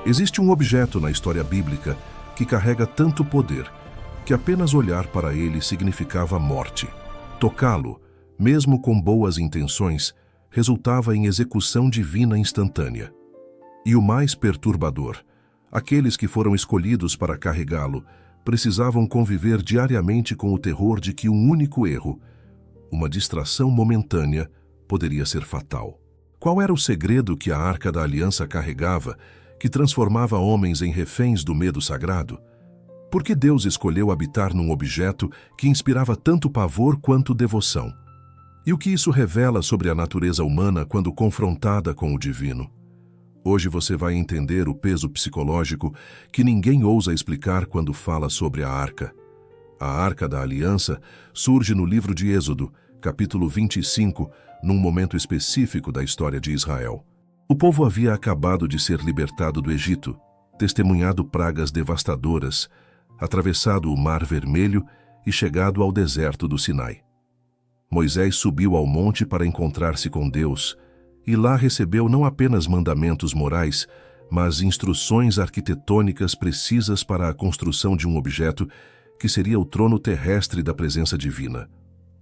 Existe um objeto na história bíblica que carrega tanto poder que apenas olhar para ele significava morte. Tocá-lo, mesmo com boas intenções, resultava em execução divina instantânea. E o mais perturbador, aqueles que foram escolhidos para carregá-lo precisavam conviver diariamente com o terror de que um único erro, uma distração momentânea, poderia ser fatal. Qual era o segredo que a Arca da Aliança carregava, que transformava homens em reféns do medo sagrado? Por que Deus escolheu habitar num objeto que inspirava tanto pavor quanto devoção? E o que isso revela sobre a natureza humana quando confrontada com o divino? Hoje você vai entender o peso psicológico que ninguém ousa explicar quando fala sobre a Arca. A Arca da Aliança surge no livro de Êxodo, capítulo 25, num momento específico da história de Israel. O povo havia acabado de ser libertado do Egito, testemunhado pragas devastadoras, atravessado o Mar Vermelho e chegado ao deserto do Sinai. Moisés subiu ao monte para encontrar-se com Deus, e lá recebeu não apenas mandamentos morais, mas instruções arquitetônicas precisas para a construção de um objeto que seria o trono terrestre da presença divina.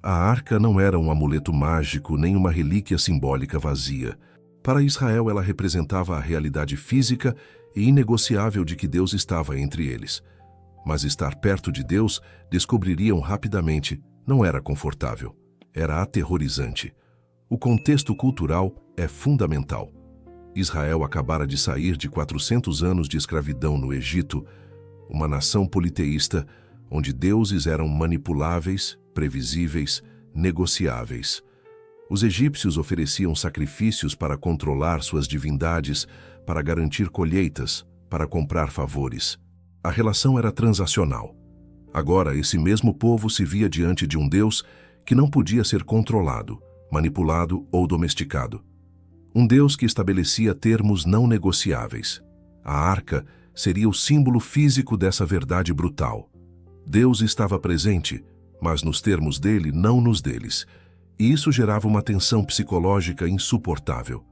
A arca não era um amuleto mágico nem uma relíquia simbólica vazia. Para Israel, ela representava a realidade física e inegociável de que Deus estava entre eles. Mas estar perto de Deus, descobririam rapidamente, não era confortável. Era aterrorizante. O contexto cultural é fundamental. Israel acabara de sair de 400 anos de escravidão no Egito, uma nação politeísta, onde deuses eram manipuláveis, previsíveis, negociáveis. Os egípcios ofereciam sacrifícios para controlar suas divindades, para garantir colheitas, para comprar favores. A relação era transacional. Agora, esse mesmo povo se via diante de um Deus que não podia ser controlado, manipulado ou domesticado. Um Deus que estabelecia termos não negociáveis. A arca seria o símbolo físico dessa verdade brutal. Deus estava presente, mas nos termos dele, não nos deles. E isso gerava uma tensão psicológica insuportável.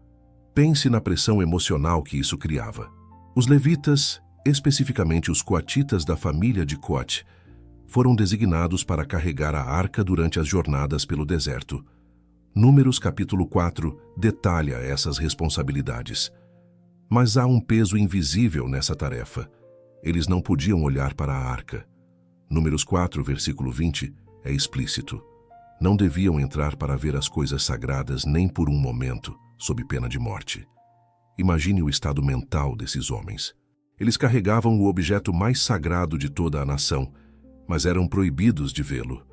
Pense na pressão emocional que isso criava. Os levitas, especificamente os coatitas da família de Coate, foram designados para carregar a arca durante as jornadas pelo deserto. Números capítulo 4 detalha essas responsabilidades. Mas há um peso invisível nessa tarefa. Eles não podiam olhar para a arca. Números 4, versículo 20, é explícito. Não deviam entrar para ver as coisas sagradas nem por um momento, sob pena de morte. Imagine o estado mental desses homens. Eles carregavam o objeto mais sagrado de toda a nação, mas eram proibidos de vê-lo.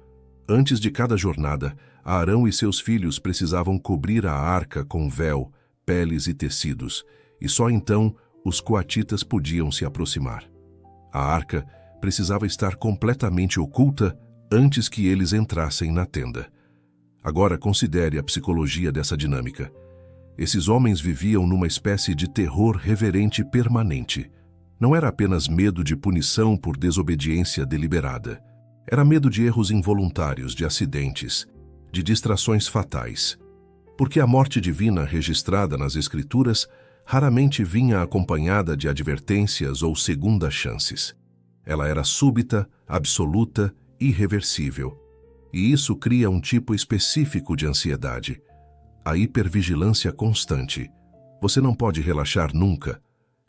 Antes de cada jornada, Arão e seus filhos precisavam cobrir a arca com véu, peles e tecidos, e só então os coatitas podiam se aproximar. A arca precisava estar completamente oculta antes que eles entrassem na tenda. Agora considere a psicologia dessa dinâmica. Esses homens viviam numa espécie de terror reverente permanente. Não era apenas medo de punição por desobediência deliberada. Era medo de erros involuntários, de acidentes, de distrações fatais. Porque a morte divina registrada nas Escrituras raramente vinha acompanhada de advertências ou segundas chances. Ela era súbita, absoluta, irreversível. E isso cria um tipo específico de ansiedade. A hipervigilância constante. Você não pode relaxar nunca.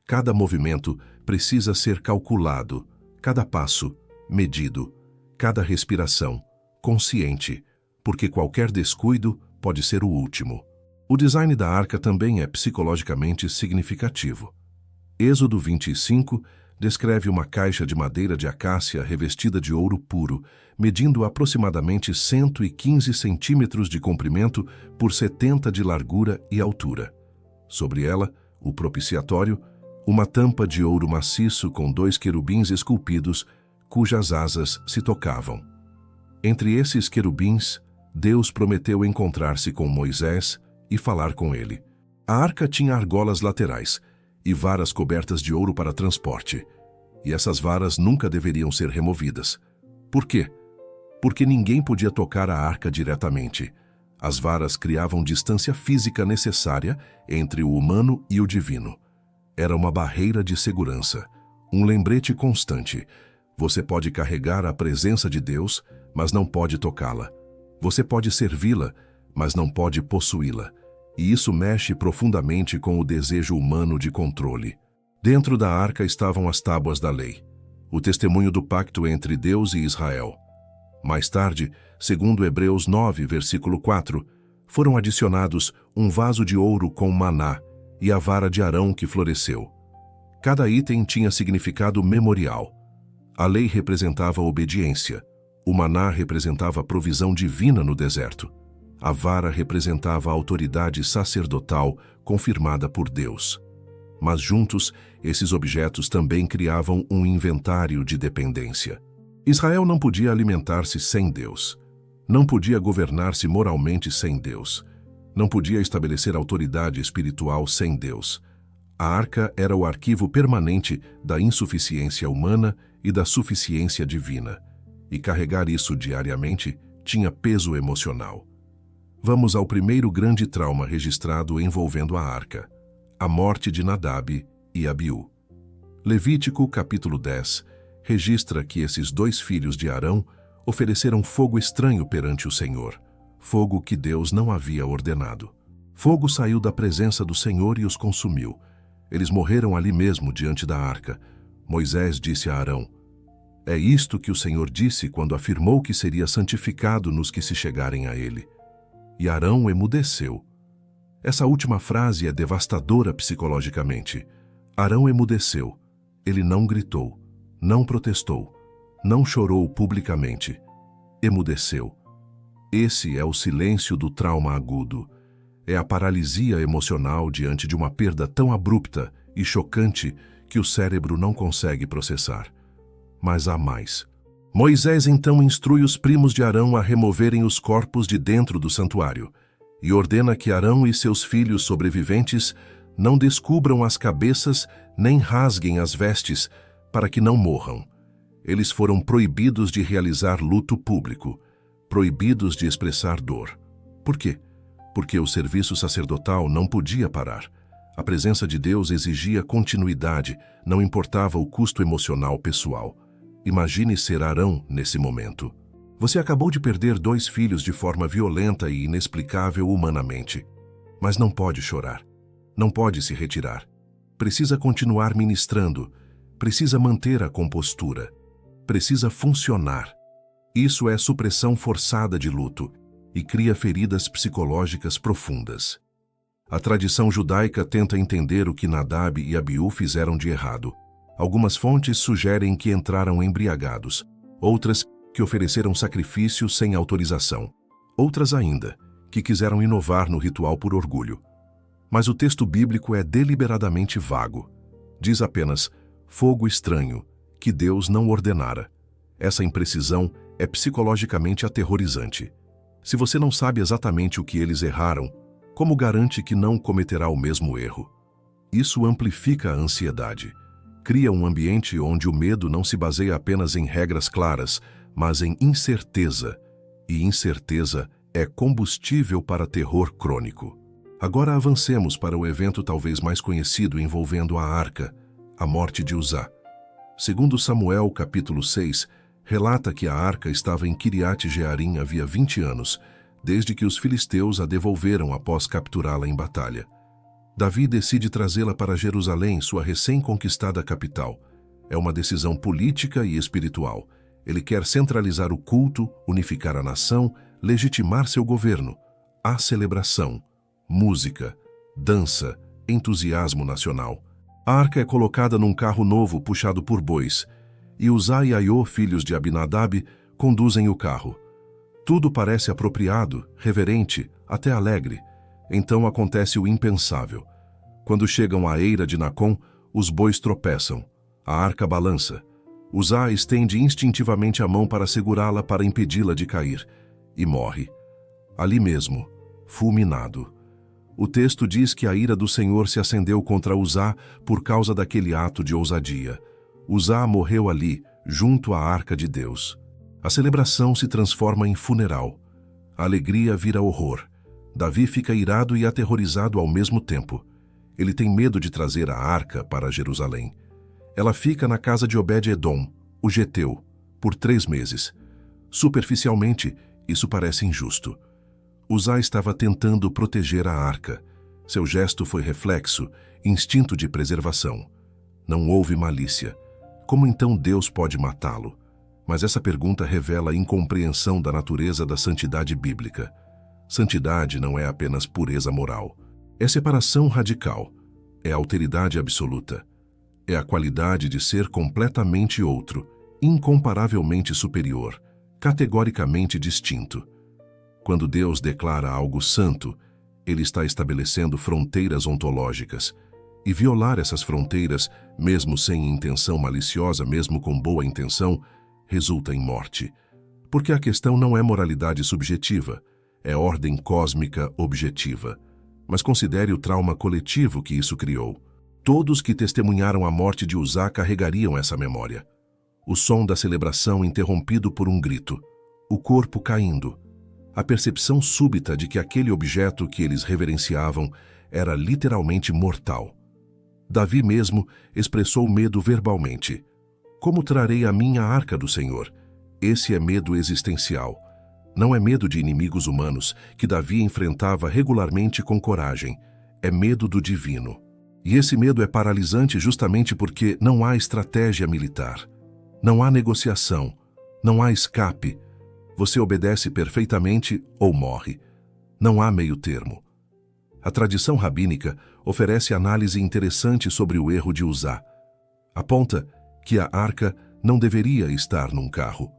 Cada movimento precisa ser calculado, cada passo, medido, cada respiração, consciente, porque qualquer descuido pode ser o último. O design da arca também é psicologicamente significativo. Êxodo 25 descreve uma caixa de madeira de acácia revestida de ouro puro, medindo aproximadamente 115 centímetros de comprimento por 70 de largura e altura. Sobre ela, o propiciatório, uma tampa de ouro maciço com 2 querubins esculpidos, cujas asas se tocavam. Entre esses querubins, Deus prometeu encontrar-se com Moisés e falar com ele. A arca tinha argolas laterais e varas cobertas de ouro para transporte, e essas varas nunca deveriam ser removidas. Por quê? Porque ninguém podia tocar a arca diretamente. As varas criavam distância física necessária entre o humano e o divino. Era uma barreira de segurança, um lembrete constante. Você pode carregar a presença de Deus, mas não pode tocá-la. Você pode servi-la, mas não pode possuí-la. E isso mexe profundamente com o desejo humano de controle. Dentro da arca estavam as tábuas da lei, o testemunho do pacto entre Deus e Israel. Mais tarde, segundo Hebreus 9, versículo 4, foram adicionados um vaso de ouro com maná e a vara de Arão que floresceu. Cada item tinha significado memorial. A lei representava obediência, o maná representava a provisão divina no deserto. A vara representava a autoridade sacerdotal confirmada por Deus. Mas juntos, esses objetos também criavam um inventário de dependência. Israel não podia alimentar-se sem Deus. Não podia governar-se moralmente sem Deus. Não podia estabelecer autoridade espiritual sem Deus. A arca era o arquivo permanente da insuficiência humana e da suficiência divina. E carregar isso diariamente tinha peso emocional. Vamos ao primeiro grande trauma registrado envolvendo a arca: a morte de Nadab e Abiú. Levítico, capítulo 10, registra que esses dois filhos de Arão ofereceram fogo estranho perante o Senhor, fogo que Deus não havia ordenado. Fogo saiu da presença do Senhor e os consumiu. Eles morreram ali mesmo diante da arca. Moisés disse a Arão: "É isto que o Senhor disse quando afirmou que seria santificado nos que se chegarem a ele." E Arão emudeceu. Essa última frase é devastadora psicologicamente. Arão emudeceu. Ele não gritou, não protestou, não chorou publicamente. Emudeceu. Esse é o silêncio do trauma agudo. É a paralisia emocional diante de uma perda tão abrupta e chocante que o cérebro não consegue processar. Mas há mais. Moisés então instrui os primos de Arão a removerem os corpos de dentro do santuário e ordena que Arão e seus filhos sobreviventes não descubram as cabeças nem rasguem as vestes para que não morram. Eles foram proibidos de realizar luto público, proibidos de expressar dor. Por quê? Porque o serviço sacerdotal não podia parar. A presença de Deus exigia continuidade, não importava o custo emocional pessoal. Imagine ser Arão nesse momento. Você acabou de perder 2 filhos de forma violenta e inexplicável humanamente. Mas não pode chorar. Não pode se retirar. Precisa continuar ministrando. Precisa manter a compostura. Precisa funcionar. Isso é supressão forçada de luto e cria feridas psicológicas profundas. A tradição judaica tenta entender o que Nadab e Abiú fizeram de errado. Algumas fontes sugerem que entraram embriagados, outras que ofereceram sacrifícios sem autorização, outras ainda que quiseram inovar no ritual por orgulho. Mas o texto bíblico é deliberadamente vago. Diz apenas fogo estranho, que Deus não ordenara. Essa imprecisão é psicologicamente aterrorizante. Se você não sabe exatamente o que eles erraram, como garante que não cometerá o mesmo erro? Isso amplifica a ansiedade. Cria um ambiente onde o medo não se baseia apenas em regras claras, mas em incerteza. E incerteza é combustível para terror crônico. Agora avancemos para o evento talvez mais conhecido envolvendo a arca, a morte de Uzá. Segundo Samuel, capítulo 6, relata que a arca estava em Kiriat Jearim havia 20 anos, desde que os filisteus a devolveram após capturá-la em batalha. Davi decide trazê-la para Jerusalém, sua recém-conquistada capital. É uma decisão política e espiritual. Ele quer centralizar o culto, unificar a nação, legitimar seu governo. Há celebração, música, dança, entusiasmo nacional. A arca é colocada num carro novo puxado por bois, e Uzá e Aiô, filhos de Abinadab, conduzem o carro. Tudo parece apropriado, reverente, até alegre. Então acontece o impensável. Quando chegam à eira de Nacon, os bois tropeçam. A arca balança. Uzá estende instintivamente a mão para segurá-la para impedi-la de cair. E morre. Ali mesmo, fulminado. O texto diz que a ira do Senhor se acendeu contra Uzá por causa daquele ato de ousadia. Uzá morreu ali, junto à arca de Deus. A celebração se transforma em funeral. A alegria vira horror. Davi fica irado e aterrorizado ao mesmo tempo. Ele tem medo de trazer a arca para Jerusalém. Ela fica na casa de Obed-Edom, o geteu, por 3 meses. Superficialmente, isso parece injusto. Uzá estava tentando proteger a arca. Seu gesto foi reflexo, instinto de preservação. Não houve malícia. Como então Deus pode matá-lo? Mas essa pergunta revela a incompreensão da natureza da santidade bíblica. Santidade não é apenas pureza moral. É separação radical. É alteridade absoluta. É a qualidade de ser completamente outro, incomparavelmente superior, categoricamente distinto. Quando Deus declara algo santo, Ele está estabelecendo fronteiras ontológicas. E violar essas fronteiras, mesmo sem intenção maliciosa, mesmo com boa intenção, resulta em morte. Porque a questão não é moralidade subjetiva, é ordem cósmica objetiva. Mas considere o trauma coletivo que isso criou. Todos que testemunharam a morte de Uzá carregariam essa memória. O som da celebração interrompido por um grito, o corpo caindo, a percepção súbita de que aquele objeto que eles reverenciavam era literalmente mortal. Davi mesmo expressou medo verbalmente. Como trarei a minha arca do Senhor? Esse é medo existencial. Não é medo de inimigos humanos, que Davi enfrentava regularmente com coragem. É medo do divino. E esse medo é paralisante justamente porque não há estratégia militar. Não há negociação. Não há escape. Você obedece perfeitamente ou morre. Não há meio termo. A tradição rabínica oferece análise interessante sobre o erro de Uzá. Aponta que a arca não deveria estar num carro.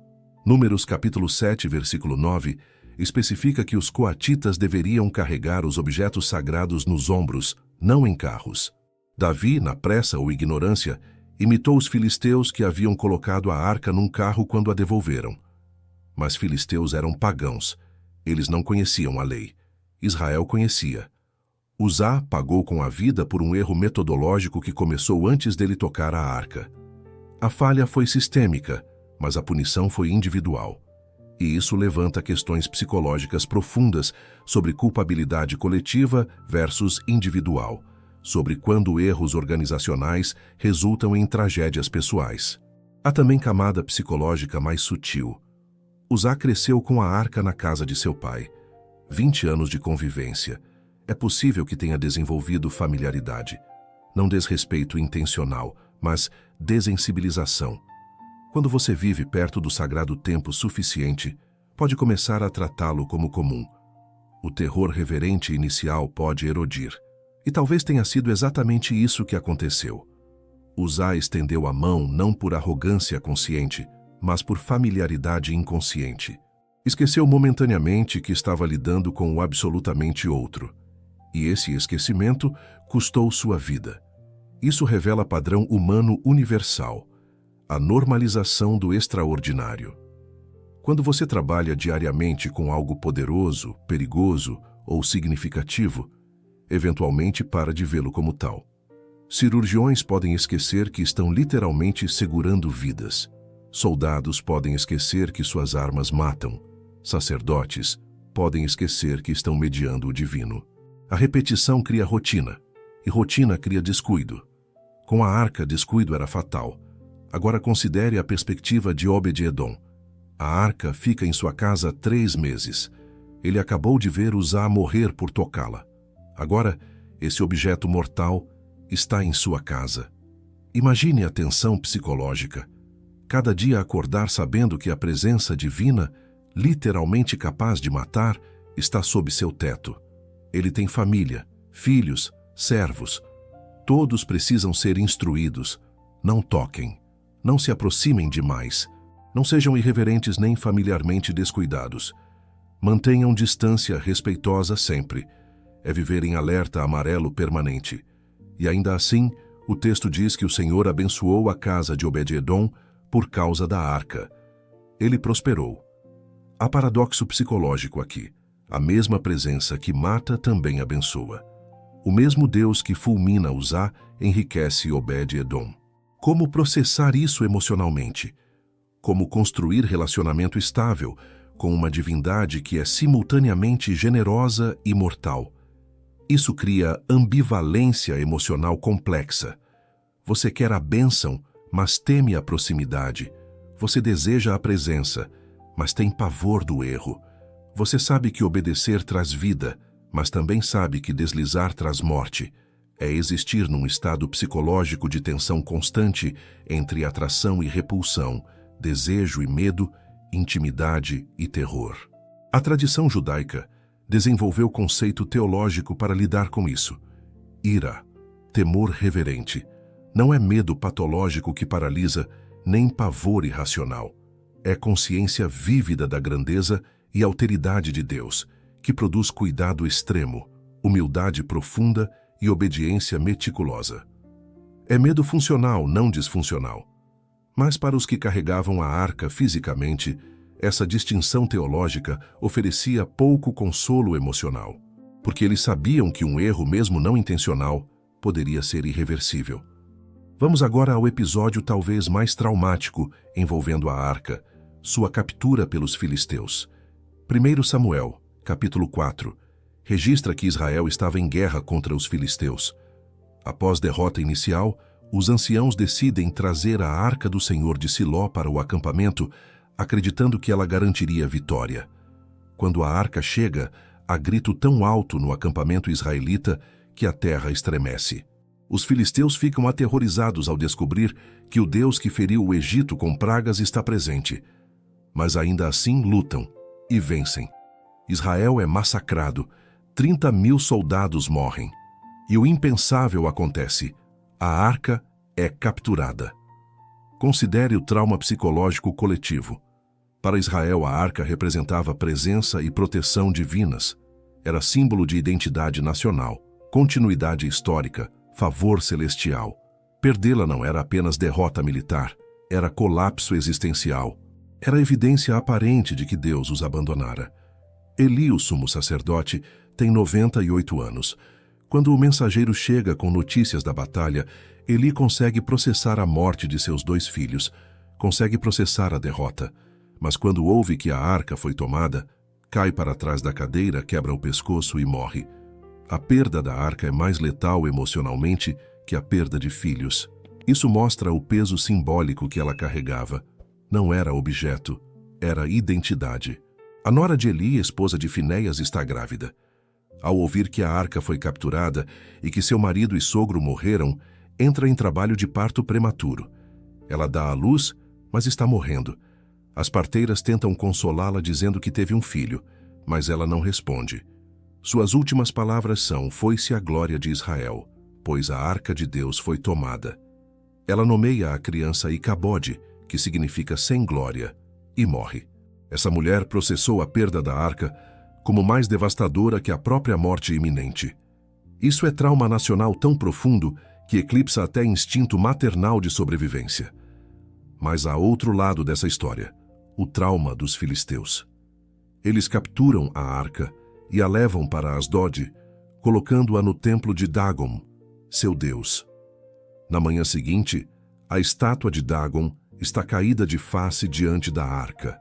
Números capítulo 7, versículo 9, especifica que os coatitas deveriam carregar os objetos sagrados nos ombros, não em carros. Davi, na pressa ou ignorância, imitou os filisteus que haviam colocado a arca num carro quando a devolveram. Mas filisteus eram pagãos. Eles não conheciam a lei. Israel conhecia. Uzá pagou com a vida por um erro metodológico que começou antes dele tocar a arca. A falha foi sistêmica, mas a punição foi individual. E isso levanta questões psicológicas profundas sobre culpabilidade coletiva versus individual, sobre quando erros organizacionais resultam em tragédias pessoais. Há também camada psicológica mais sutil. Uzá cresceu com a arca na casa de seu pai. 20 anos de convivência. É possível que tenha desenvolvido familiaridade. Não desrespeito intencional, mas desensibilização. Quando você vive perto do sagrado tempo suficiente, pode começar a tratá-lo como comum. O terror reverente inicial pode erodir. E talvez tenha sido exatamente isso que aconteceu. Uzá estendeu a mão não por arrogância consciente, mas por familiaridade inconsciente. Esqueceu momentaneamente que estava lidando com o absolutamente outro. E esse esquecimento custou sua vida. Isso revela padrão humano universal, a normalização do extraordinário. Quando você trabalha diariamente com algo poderoso, perigoso ou significativo, eventualmente para de vê-lo como tal. Cirurgiões podem esquecer que estão literalmente segurando vidas. Soldados podem esquecer que suas armas matam. Sacerdotes podem esquecer que estão mediando o divino. A repetição cria rotina, e rotina cria descuido. Com a arca, descuido era fatal. Agora considere a perspectiva de Obed-Edom. A arca fica em sua casa 3 meses. Ele acabou de ver Uzá morrer por tocá-la. Agora, esse objeto mortal está em sua casa. Imagine a tensão psicológica. Cada dia acordar sabendo que a presença divina, literalmente capaz de matar, está sob seu teto. Ele tem família, filhos, servos. Todos precisam ser instruídos. Não toquem. Não se aproximem demais. Não sejam irreverentes nem familiarmente descuidados. Mantenham distância respeitosa sempre. É viver em alerta amarelo permanente. E ainda assim, o texto diz que o Senhor abençoou a casa de Obed-Edom por causa da arca. Ele prosperou. Há paradoxo psicológico aqui. A mesma presença que mata também abençoa. O mesmo Deus que fulmina Uzá enriquece Obed-Edom. Como processar isso emocionalmente? Como construir relacionamento estável com uma divindade que é simultaneamente generosa e mortal? Isso cria ambivalência emocional complexa. Você quer a bênção, mas teme a proximidade. Você deseja a presença, mas tem pavor do erro. Você sabe que obedecer traz vida, mas também sabe que deslizar traz morte. É existir num estado psicológico de tensão constante entre atração e repulsão, desejo e medo, intimidade e terror. A tradição judaica desenvolveu conceito teológico para lidar com isso. Ira, temor reverente, não é medo patológico que paralisa, nem pavor irracional. É consciência vívida da grandeza e alteridade de Deus, que produz cuidado extremo, humildade profunda e obediência meticulosa. É medo funcional, não disfuncional. Mas para os que carregavam a arca fisicamente, essa distinção teológica oferecia pouco consolo emocional, porque eles sabiam que um erro, mesmo não intencional, poderia ser irreversível. Vamos agora ao episódio talvez mais traumático envolvendo a arca, sua captura pelos filisteus. 1 Samuel, capítulo 4, registra que Israel estava em guerra contra os filisteus. Após derrota inicial, os anciãos decidem trazer a arca do Senhor de Siló para o acampamento, acreditando que ela garantiria vitória. Quando a arca chega, há grito tão alto no acampamento israelita que a terra estremece. Os filisteus ficam aterrorizados ao descobrir que o Deus que feriu o Egito com pragas está presente. Mas ainda assim lutam e vencem. Israel é massacrado, 30.000 soldados morrem. E o impensável acontece: a arca é capturada. Considere o trauma psicológico coletivo. Para Israel, a arca representava presença e proteção divinas. Era símbolo de identidade nacional, continuidade histórica, favor celestial. Perdê-la não era apenas derrota militar, era colapso existencial. Era evidência aparente de que Deus os abandonara. Eli, o sumo sacerdote, tem 98 anos. Quando o mensageiro chega com notícias da batalha, Eli consegue processar a morte de seus 2 filhos, consegue processar a derrota. Mas quando ouve que a arca foi tomada, cai para trás da cadeira, quebra o pescoço e morre. A perda da arca é mais letal emocionalmente que a perda de filhos. Isso mostra o peso simbólico que ela carregava. Não era objeto, era identidade. A nora de Eli, esposa de Finéias, está grávida. Ao ouvir que a arca foi capturada e que seu marido e sogro morreram, entra em trabalho de parto prematuro. Ela dá à luz, mas está morrendo. As parteiras tentam consolá-la dizendo que teve um filho, mas ela não responde. Suas últimas palavras são: foi-se a glória de Israel, pois a arca de Deus foi tomada. Ela nomeia a criança Icabode, que significa sem glória, e morre. Essa mulher processou a perda da arca como mais devastadora que a própria morte iminente. Isso é trauma nacional tão profundo que eclipsa até instinto maternal de sobrevivência. Mas há outro lado dessa história, o trauma dos filisteus. Eles capturam a arca e a levam para Asdod, colocando-a no templo de Dagon, seu deus. Na manhã seguinte, a estátua de Dagon está caída de face diante da arca.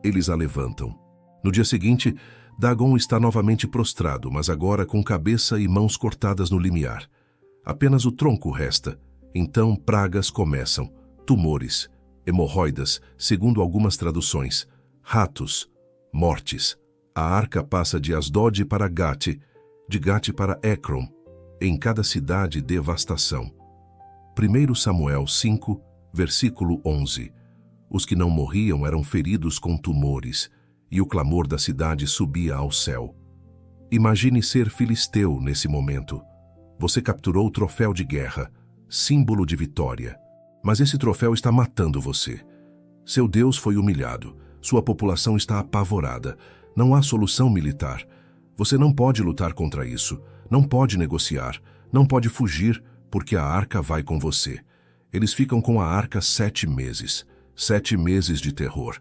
Eles a levantam. No dia seguinte, Dagon está novamente prostrado, mas agora com cabeça e mãos cortadas no limiar. Apenas o tronco resta. Então pragas começam, tumores, hemorroidas, segundo algumas traduções, ratos, mortes. A arca passa de Asdod para Gate, de Gate para Ecrom. Em cada cidade, devastação. 1 Samuel 5, versículo 11. Os que não morriam eram feridos com tumores, e o clamor da cidade subia ao céu. Imagine ser filisteu nesse momento. Você capturou o troféu de guerra, símbolo de vitória. Mas esse troféu está matando você. Seu Deus foi humilhado, sua população está apavorada. Não há solução militar. Você não pode lutar contra isso, não pode negociar, não pode fugir, porque a arca vai com você. Eles ficam com a arca 7 meses. 7 meses de terror.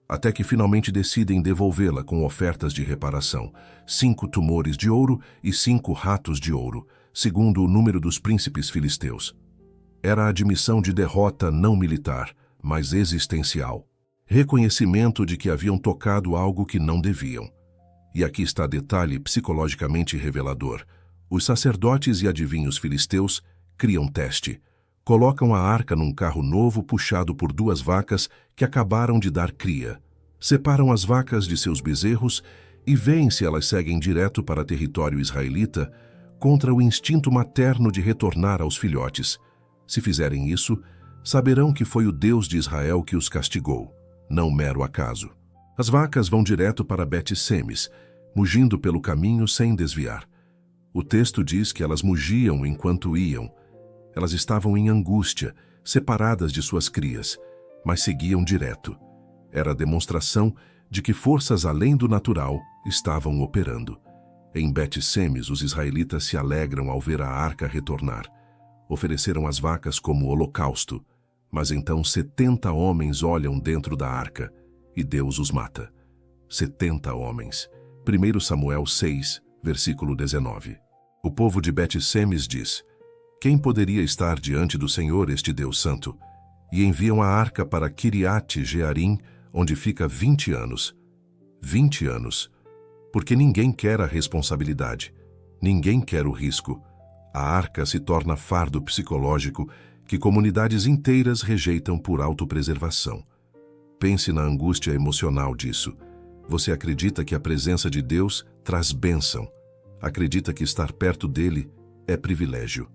Até que finalmente decidem devolvê-la com ofertas de reparação. 5 tumores de ouro e 5 ratos de ouro, segundo o número dos príncipes filisteus. Era a admissão de derrota não militar, mas existencial. Reconhecimento de que haviam tocado algo que não deviam. E aqui está detalhe psicologicamente revelador. Os sacerdotes e adivinhos filisteus criam teste. Colocam a arca num carro novo puxado por 2 vacas que acabaram de dar cria. Separam as vacas de seus bezerros e veem se elas seguem direto para território israelita contra o instinto materno de retornar aos filhotes. Se fizerem isso, saberão que foi o Deus de Israel que os castigou, não mero acaso. As vacas vão direto para Bet-Semes, mugindo pelo caminho sem desviar. O texto diz que elas mugiam enquanto iam. Elas estavam em angústia, separadas de suas crias, mas seguiam direto. Era a demonstração de que forças além do natural estavam operando. Em Bet-Semes, os israelitas se alegram ao ver a arca retornar. Ofereceram as vacas como holocausto, mas então 70 homens olham dentro da arca e Deus os mata. 70 homens. 1 Samuel 6, versículo 19. O povo de Bet-Semes diz: quem poderia estar diante do Senhor, este Deus santo? E enviam a arca para Kiriat-Jearim, onde fica 20 anos. 20 anos. Porque ninguém quer a responsabilidade. Ninguém quer o risco. A arca se torna fardo psicológico que comunidades inteiras rejeitam por autopreservação. Pense na angústia emocional disso. Você acredita que a presença de Deus traz bênção. Acredita que estar perto dele é privilégio.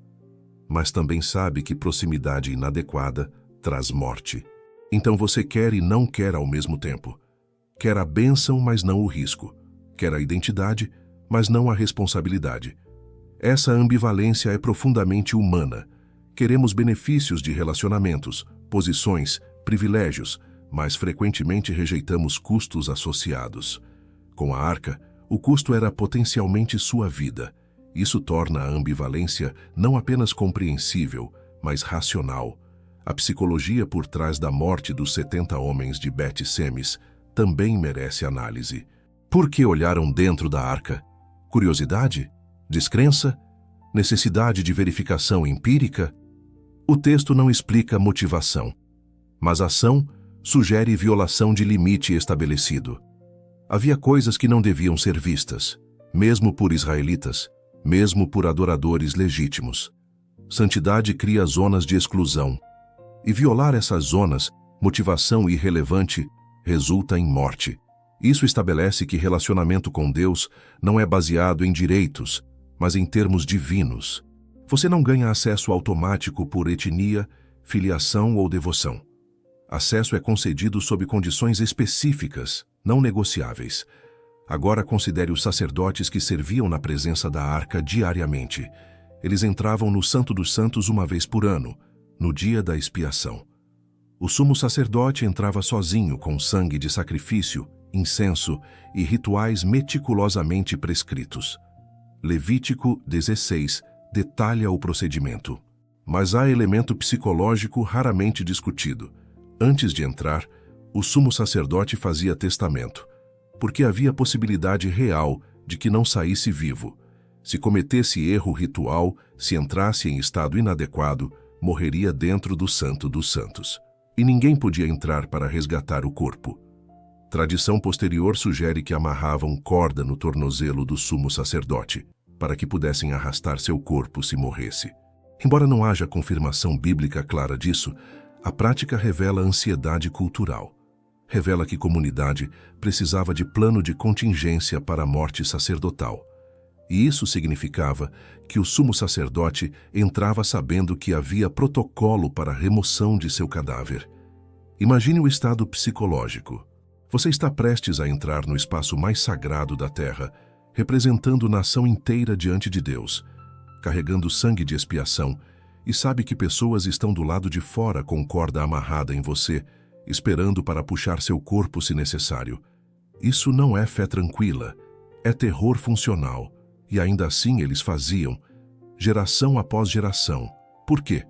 Mas também sabe que proximidade inadequada traz morte. Então você quer e não quer ao mesmo tempo. Quer a bênção, mas não o risco. Quer a identidade, mas não a responsabilidade. Essa ambivalência é profundamente humana. Queremos benefícios de relacionamentos, posições, privilégios, mas frequentemente rejeitamos custos associados. Com a arca, o custo era potencialmente sua vida. Isso torna a ambivalência não apenas compreensível, mas racional. A psicologia por trás da morte dos 70 homens de Bet-Semes também merece análise. Por que olharam dentro da arca? Curiosidade? Descrença? Necessidade de verificação empírica? O texto não explica motivação, mas a ação sugere violação de limite estabelecido. Havia coisas que não deviam ser vistas, mesmo por israelitas, mesmo por adoradores legítimos. Santidade cria zonas de exclusão. E violar essas zonas, motivação irrelevante, resulta em morte. Isso estabelece que relacionamento com Deus não é baseado em direitos, mas em termos divinos. Você não ganha acesso automático por etnia, filiação ou devoção. Acesso é concedido sob condições específicas, não negociáveis. Agora considere os sacerdotes que serviam na presença da arca diariamente. Eles entravam no Santo dos Santos uma vez por ano, no dia da expiação. O sumo sacerdote entrava sozinho com sangue de sacrifício, incenso e rituais meticulosamente prescritos. Levítico 16 detalha o procedimento. Mas há elemento psicológico raramente discutido. Antes de entrar, o sumo sacerdote fazia testamento, porque havia possibilidade real de que não saísse vivo. Se cometesse erro ritual, se entrasse em estado inadequado, morreria dentro do Santo dos Santos. E ninguém podia entrar para resgatar o corpo. Tradição posterior sugere que amarravam corda no tornozelo do sumo sacerdote, para que pudessem arrastar seu corpo se morresse. Embora não haja confirmação bíblica clara disso, a prática revela ansiedade cultural. Revela que comunidade precisava de plano de contingência para a morte sacerdotal. E isso significava que o sumo sacerdote entrava sabendo que havia protocolo para a remoção de seu cadáver. Imagine o estado psicológico. Você está prestes a entrar no espaço mais sagrado da terra, representando nação inteira diante de Deus, carregando sangue de expiação, e sabe que pessoas estão do lado de fora com corda amarrada em você, esperando para puxar seu corpo se necessário. Isso não é fé tranquila, é terror funcional, e ainda assim eles faziam, geração após geração. Por quê?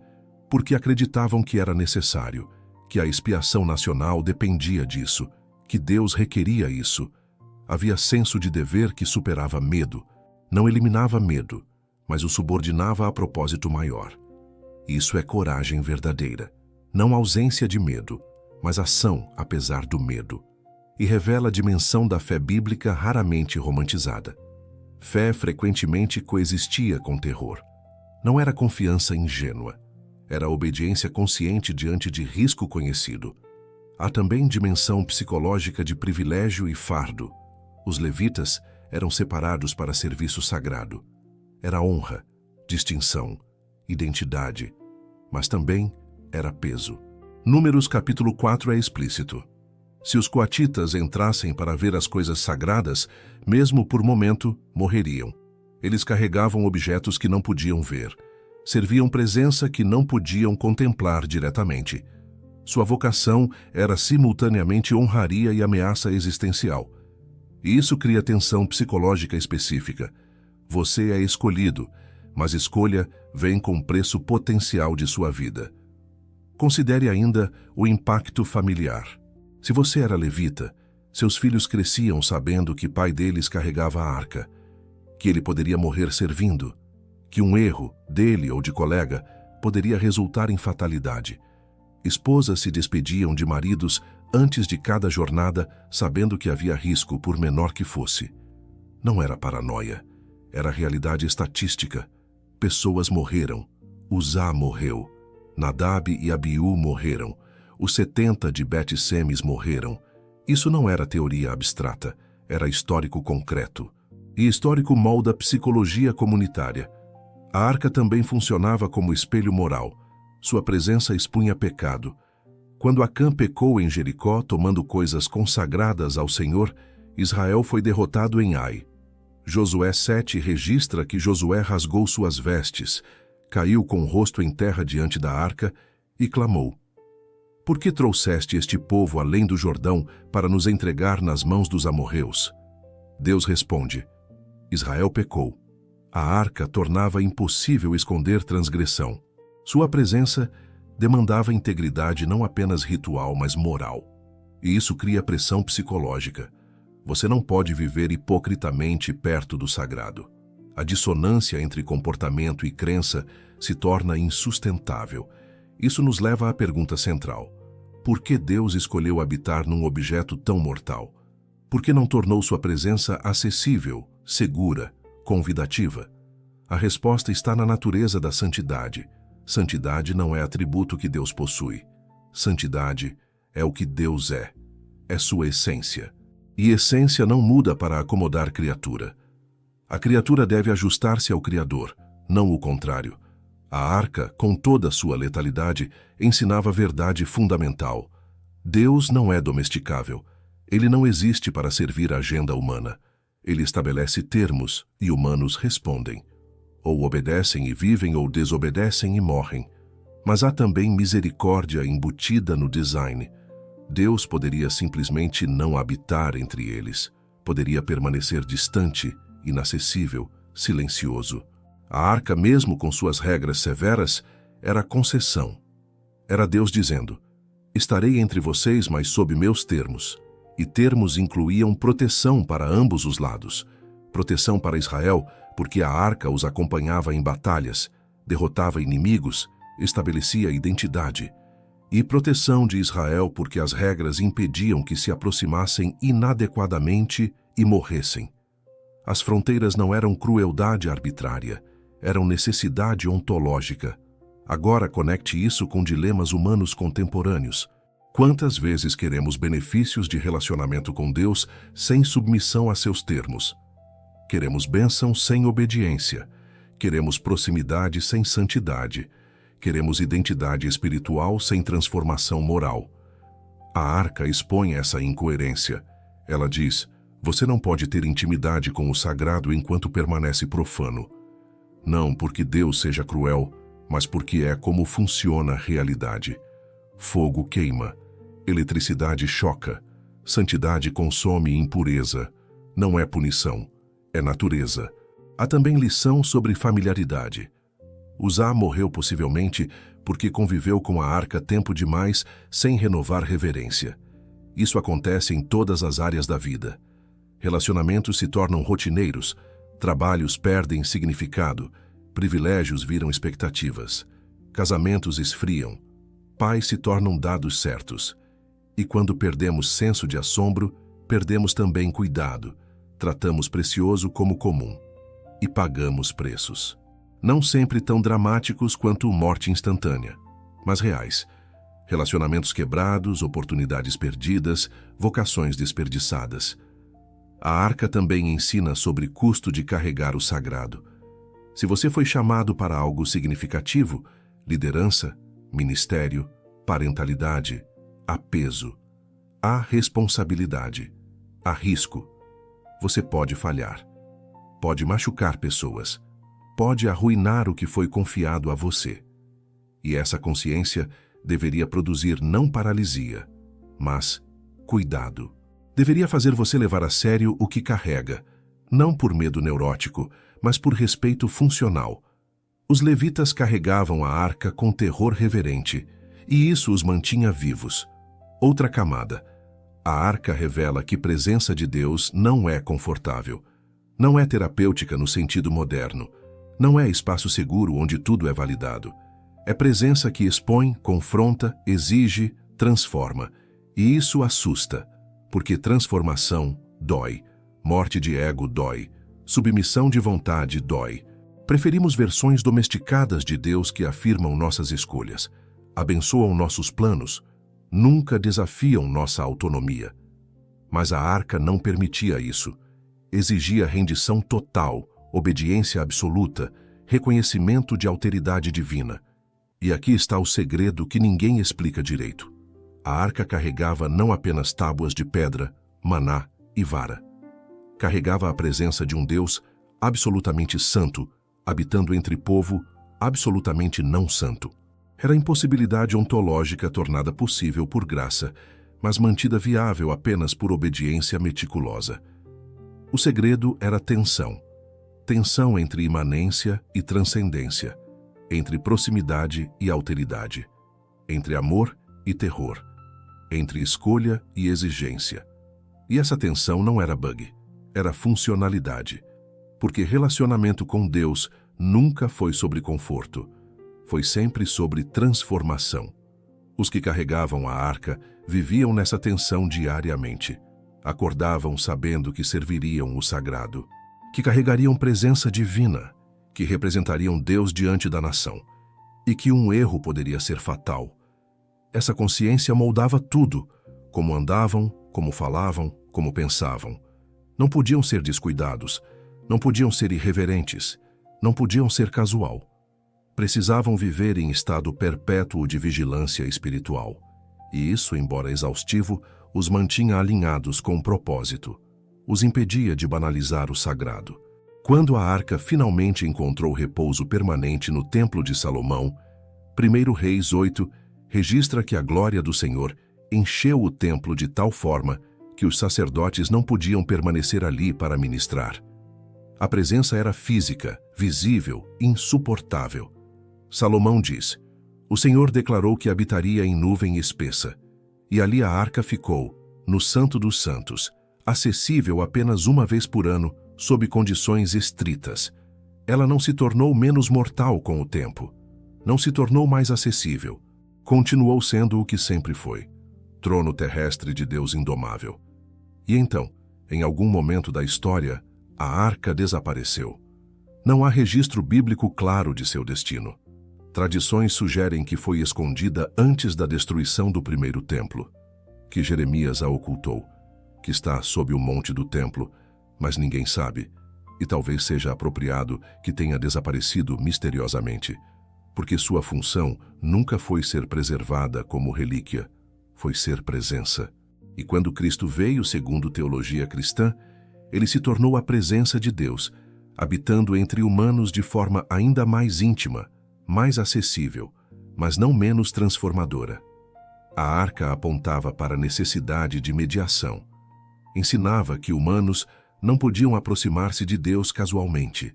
Porque acreditavam que era necessário, que a expiação nacional dependia disso, que Deus requeria isso. Havia senso de dever que superava medo, não eliminava medo, mas o subordinava a propósito maior. Isso é coragem verdadeira, não ausência de medo, mas ação apesar do medo. e revela a dimensão da fé bíblica raramente romantizada. Fé frequentemente coexistia com terror. Não era confiança ingênua. Era obediência consciente diante de risco conhecido. Há também dimensão psicológica de privilégio e fardo. Os levitas eram separados para serviço sagrado. Era honra, distinção, identidade, mas também era peso. Números capítulo 4 é explícito. Se os coatitas entrassem para ver as coisas sagradas, mesmo por momento, morreriam. Eles carregavam objetos que não podiam ver. Serviam presença que não podiam contemplar diretamente. Sua vocação era simultaneamente honraria e ameaça existencial. E isso cria tensão psicológica específica. Você é escolhido, mas escolha vem com preço potencial de sua vida. Considere ainda o impacto familiar. Se você era levita, seus filhos cresciam sabendo que pai deles carregava a arca, que ele poderia morrer servindo, que um erro dele ou de colega poderia resultar em fatalidade. Esposas se despediam de maridos antes de cada jornada, sabendo que havia risco, por menor que fosse. Não era paranoia, era realidade estatística. Pessoas morreram. Uzá morreu. Nadab e Abiú morreram. Os 70 de Bet-Semes morreram. Isso não era teoria abstrata, era histórico concreto. E histórico molda psicologia comunitária. A arca também funcionava como espelho moral. Sua presença expunha pecado. Quando Acã pecou em Jericó, tomando coisas consagradas ao Senhor, Israel foi derrotado em Ai. Josué 7 registra que Josué rasgou suas vestes, caiu com o rosto em terra diante da arca e clamou: Por que trouxeste este povo além do Jordão para nos entregar nas mãos dos amorreus? Deus responde: Israel pecou. A arca tornava impossível esconder transgressão. Sua presença demandava integridade não apenas ritual, mas moral. E isso cria pressão psicológica. Você não pode viver hipocritamente perto do sagrado. A dissonância entre comportamento e crença se torna insustentável. Isso nos leva à pergunta central: por que Deus escolheu habitar num objeto tão mortal? Por que não tornou sua presença acessível, segura, convidativa? A resposta está na natureza da santidade. Santidade não é atributo que Deus possui. Santidade é o que Deus é. É sua essência. E essência não muda para acomodar criatura. A criatura deve ajustar-se ao Criador, não o contrário. A arca, com toda a sua letalidade, ensinava verdade fundamental. Deus não é domesticável. Ele não existe para servir a agenda humana. Ele estabelece termos e humanos respondem. Ou obedecem e vivem, ou desobedecem e morrem. Mas há também misericórdia embutida no design. Deus poderia simplesmente não habitar entre eles. Poderia permanecer distante, inacessível, silencioso. A arca, mesmo com suas regras severas, era concessão. Era Deus dizendo: estarei entre vocês, mas sob meus termos. E termos incluíam proteção para ambos os lados. Proteção para Israel, porque a arca os acompanhava em batalhas, derrotava inimigos, estabelecia identidade. E proteção de Israel, porque as regras impediam que se aproximassem inadequadamente e morressem. As fronteiras não eram crueldade arbitrária, eram necessidade ontológica. Agora conecte isso com dilemas humanos contemporâneos. Quantas vezes queremos benefícios de relacionamento com Deus sem submissão a seus termos? Queremos bênção sem obediência. Queremos proximidade sem santidade. Queremos identidade espiritual sem transformação moral. A arca expõe essa incoerência. Ela diz: você não pode ter intimidade com o sagrado enquanto permanece profano. Não porque Deus seja cruel, mas porque é como funciona a realidade. Fogo queima, eletricidade choca, santidade consome impureza. Não é punição, é natureza. Há também lição sobre familiaridade. Uzá morreu possivelmente porque conviveu com a arca tempo demais sem renovar reverência. Isso acontece em todas as áreas da vida. Relacionamentos se tornam rotineiros, trabalhos perdem significado, privilégios viram expectativas, casamentos esfriam, pais se tornam dados certos. E quando perdemos senso de assombro, perdemos também cuidado, tratamos precioso como comum e pagamos preços. Não sempre tão dramáticos quanto morte instantânea, mas reais. Relacionamentos quebrados, oportunidades perdidas, vocações desperdiçadas. A arca também ensina sobre custo de carregar o sagrado. Se você foi chamado para algo significativo, liderança, ministério, parentalidade, há peso, há responsabilidade, há risco. Você pode falhar, pode machucar pessoas, pode arruinar o que foi confiado a você. E essa consciência deveria produzir não paralisia, mas cuidado. Deveria fazer você levar a sério o que carrega, não por medo neurótico, mas por respeito funcional. Os levitas carregavam a arca com terror reverente, e isso os mantinha vivos. Outra camada. A arca revela que presença de Deus não é confortável. Não é terapêutica no sentido moderno. Não é espaço seguro onde tudo é validado. É presença que expõe, confronta, exige, transforma. E isso assusta, porque transformação dói, morte de ego dói, submissão de vontade dói. Preferimos versões domesticadas de Deus que afirmam nossas escolhas, abençoam nossos planos, nunca desafiam nossa autonomia. Mas a arca não permitia isso. Exigia rendição total, obediência absoluta, reconhecimento de alteridade divina. E aqui está o segredo que ninguém explica direito. A arca carregava não apenas tábuas de pedra, maná e vara. Carregava a presença de um Deus absolutamente santo, habitando entre povo absolutamente não santo. Era a impossibilidade ontológica tornada possível por graça, mas mantida viável apenas por obediência meticulosa. O segredo era tensão. Tensão entre imanência e transcendência, entre proximidade e alteridade, entre amor e terror, entre escolha e exigência. E essa tensão não era bug, era funcionalidade, porque relacionamento com Deus nunca foi sobre conforto, foi sempre sobre transformação. Os que carregavam a arca viviam nessa tensão diariamente, acordavam sabendo que serviriam o sagrado, que carregariam presença divina, que representariam Deus diante da nação, e que um erro poderia ser fatal. Essa consciência moldava tudo, como andavam, como falavam, como pensavam. Não podiam ser descuidados, não podiam ser irreverentes, não podiam ser casual. Precisavam viver em estado perpétuo de vigilância espiritual. E isso, embora exaustivo, os mantinha alinhados com o propósito. Os impedia de banalizar o sagrado. Quando a arca finalmente encontrou repouso permanente no Templo de Salomão, 1 Reis 8 registra que a glória do Senhor encheu o templo de tal forma que os sacerdotes não podiam permanecer ali para ministrar. A presença era física, visível, insuportável. Salomão diz: o Senhor declarou que habitaria em nuvem espessa, e ali a arca ficou, no Santo dos Santos, acessível apenas uma vez por ano, sob condições estritas. Ela não se tornou menos mortal com o tempo. Não se tornou mais acessível. Continuou sendo o que sempre foi: trono terrestre de Deus indomável. E então, em algum momento da história, a arca desapareceu. Não há registro bíblico claro de seu destino. Tradições sugerem que foi escondida antes da destruição do primeiro templo, que Jeremias a ocultou, que está sob o monte do templo, mas ninguém sabe, e talvez seja apropriado que tenha desaparecido misteriosamente, porque sua função nunca foi ser preservada como relíquia, foi ser presença. E quando Cristo veio, segundo teologia cristã, ele se tornou a presença de Deus, habitando entre humanos de forma ainda mais íntima, mais acessível, mas não menos transformadora. A arca apontava para a necessidade de mediação. Ensinava que humanos não podiam aproximar-se de Deus casualmente.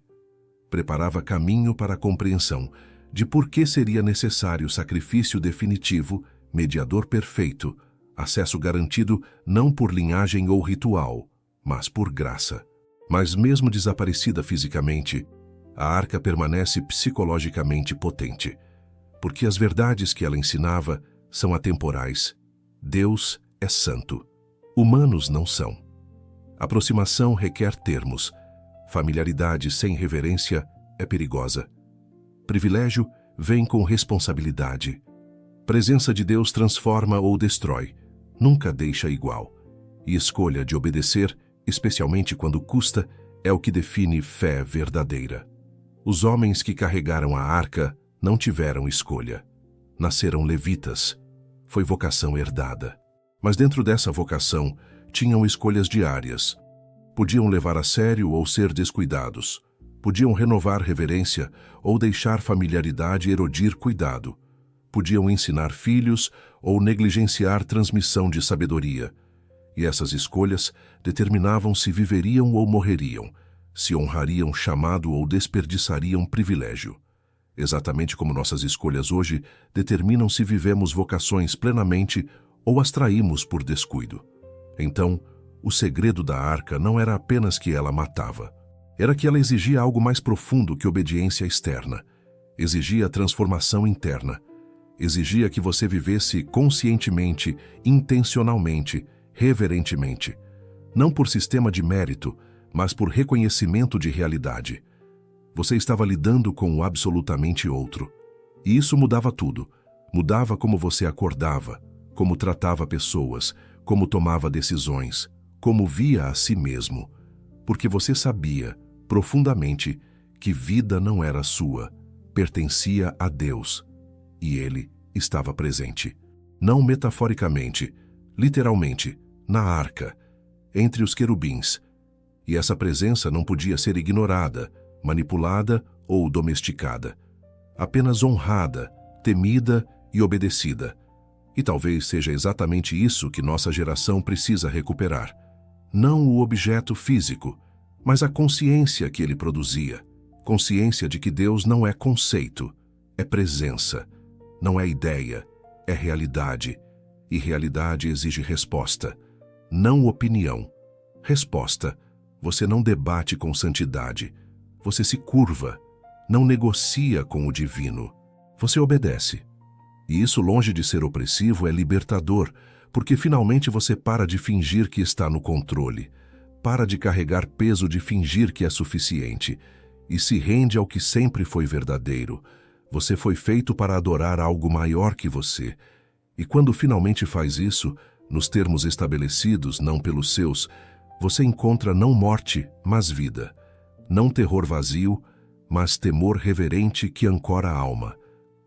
Preparava caminho para a compreensão de por que seria necessário sacrifício definitivo, mediador perfeito, acesso garantido não por linhagem ou ritual, mas por graça. Mas mesmo desaparecida fisicamente, a arca permanece psicologicamente potente, porque as verdades que ela ensinava são atemporais. Deus é santo. Humanos não são. Aproximação requer termos. Familiaridade sem reverência é perigosa. Privilégio vem com responsabilidade. Presença de Deus transforma ou destrói, nunca deixa igual. E escolha de obedecer, especialmente quando custa, é o que define fé verdadeira. Os homens que carregaram a arca não tiveram escolha. Nasceram levitas. Foi vocação herdada. Mas dentro dessa vocação, tinham escolhas diárias. Podiam levar a sério ou ser descuidados. Podiam renovar reverência ou deixar familiaridade erodir cuidado. Podiam ensinar filhos ou negligenciar transmissão de sabedoria. E essas escolhas determinavam se viveriam ou morreriam, se honrariam chamado ou desperdiçariam privilégio. Exatamente como nossas escolhas hoje determinam se vivemos vocações plenamente ou as traímos por descuido. Então, o segredo da arca não era apenas que ela matava. Era que ela exigia algo mais profundo que obediência externa. Exigia transformação interna. Exigia que você vivesse conscientemente, intencionalmente, reverentemente. Não por sistema de mérito, mas por reconhecimento de realidade. Você estava lidando com o absolutamente outro. E isso mudava tudo. Mudava como você acordava, como tratava pessoas, como tomava decisões, como via a si mesmo. Porque você sabia, profundamente, que vida não era sua, pertencia a Deus. E Ele estava presente. Não metaforicamente, literalmente, na arca, entre os querubins. E essa presença não podia ser ignorada, manipulada ou domesticada. Apenas honrada, temida e obedecida. E talvez seja exatamente isso que nossa geração precisa recuperar. Não o objeto físico, mas a consciência que ele produzia. Consciência de que Deus não é conceito, é presença. Não é ideia, é realidade. E realidade exige resposta, não opinião. Resposta. Você não debate com santidade. Você se curva, não negocia com o divino. Você obedece. E isso, longe de ser opressivo, é libertador, porque finalmente você para de fingir que está no controle, para de carregar peso de fingir que é suficiente, e se rende ao que sempre foi verdadeiro. Você foi feito para adorar algo maior que você. E quando finalmente faz isso, nos termos estabelecidos, não pelos seus, você encontra não morte, mas vida. Não terror vazio, mas temor reverente que ancora a alma.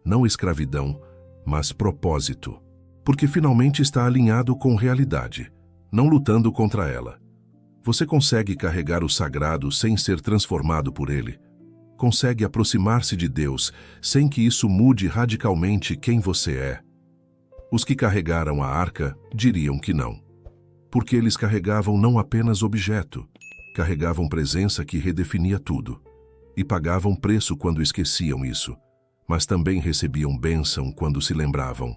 Não escravidão, mas propósito. Porque finalmente está alinhado com realidade, não lutando contra ela. Você consegue carregar o sagrado sem ser transformado por ele. Consegue aproximar-se de Deus sem que isso mude radicalmente quem você é. Os que carregaram a arca diriam que não. Porque eles carregavam não apenas objeto, carregavam presença que redefinia tudo. E pagavam preço quando esqueciam isso, mas também recebiam bênção quando se lembravam.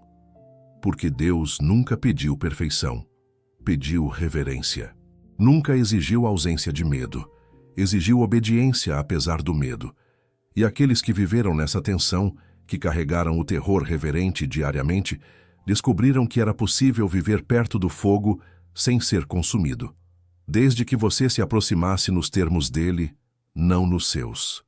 Porque Deus nunca pediu perfeição, pediu reverência. Nunca exigiu ausência de medo, exigiu obediência apesar do medo. E aqueles que viveram nessa tensão, que carregaram o terror reverente diariamente, descobriram que era possível viver perto do fogo sem ser consumido, desde que você se aproximasse nos termos dele, não nos seus.